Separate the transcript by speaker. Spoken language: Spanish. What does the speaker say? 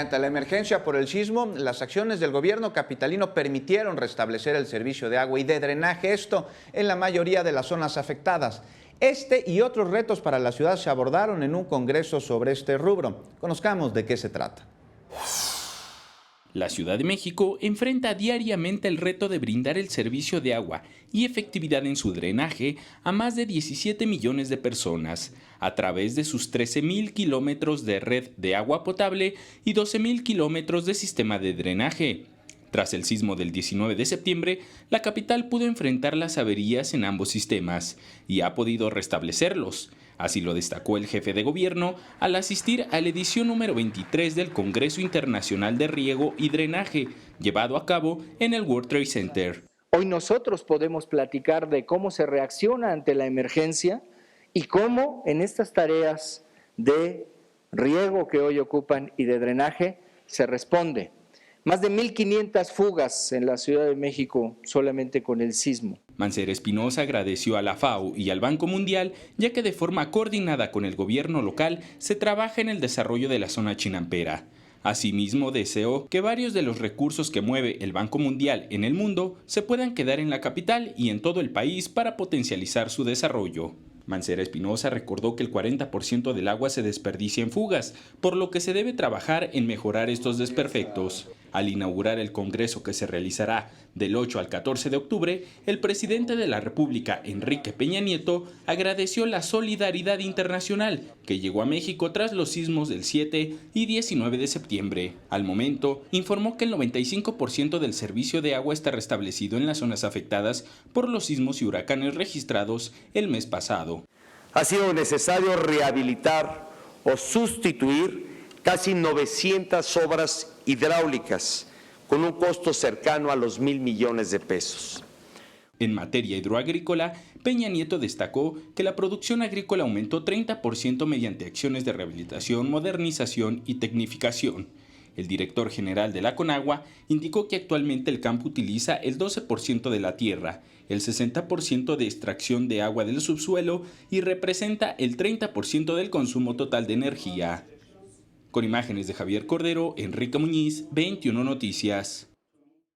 Speaker 1: ante la emergencia por el sismo, las acciones del gobierno capitalino permitieron restablecer el servicio de agua y de drenaje, esto en la mayoría de las zonas afectadas. Este y otros retos para la ciudad se abordaron en un congreso sobre este rubro. Conozcamos de qué se trata.
Speaker 2: La Ciudad de México enfrenta diariamente el reto de brindar el servicio de agua y efectividad en su drenaje a más de 17 millones de personas, a través de sus 13,000 kilómetros de red de agua potable y 12,000 kilómetros de sistema de drenaje. Tras el sismo del 19 de septiembre, la capital pudo enfrentar las averías en ambos sistemas y ha podido restablecerlos. Así lo destacó el jefe de gobierno al asistir a la edición número 23 del Congreso Internacional de Riego y Drenaje, llevado a cabo en el World Trade Center.
Speaker 3: Hoy nosotros podemos platicar de cómo se reacciona ante la emergencia y cómo en estas tareas de riego que hoy ocupan y de drenaje se responde. Más de 1,500 fugas en la Ciudad de México solamente con el sismo.
Speaker 2: Mancera Espinosa agradeció a la FAO y al Banco Mundial, ya que de forma coordinada con el gobierno local se trabaja en el desarrollo de la zona chinampera. Asimismo, deseó que varios de los recursos que mueve el Banco Mundial en el mundo se puedan quedar en la capital y en todo el país para potencializar su desarrollo. Mancera Espinosa recordó que el 40% del agua se desperdicia en fugas, por lo que se debe trabajar en mejorar estos desperfectos. Al inaugurar el congreso que se realizará del 8 al 14 de octubre, el presidente de la República, Enrique Peña Nieto, agradeció la solidaridad internacional que llegó a México tras los sismos del 7 y 19 de septiembre. Al momento, informó que el 95% del servicio de agua está restablecido en las zonas afectadas por los sismos y huracanes registrados el mes pasado.
Speaker 4: Ha sido necesario rehabilitar o sustituir casi 900 obras hidráulicas con un costo cercano a los 1,000 millones de pesos.
Speaker 2: En materia hidroagrícola, Peña Nieto destacó que la producción agrícola aumentó 30% mediante acciones de rehabilitación, modernización y tecnificación. El director general de la Conagua indicó que actualmente el campo utiliza el 12% de la tierra, el 60% de extracción de agua del subsuelo y representa el 30% del consumo total de energía. Con imágenes de Javier Cordero, Enrique Muñiz, 21 Noticias.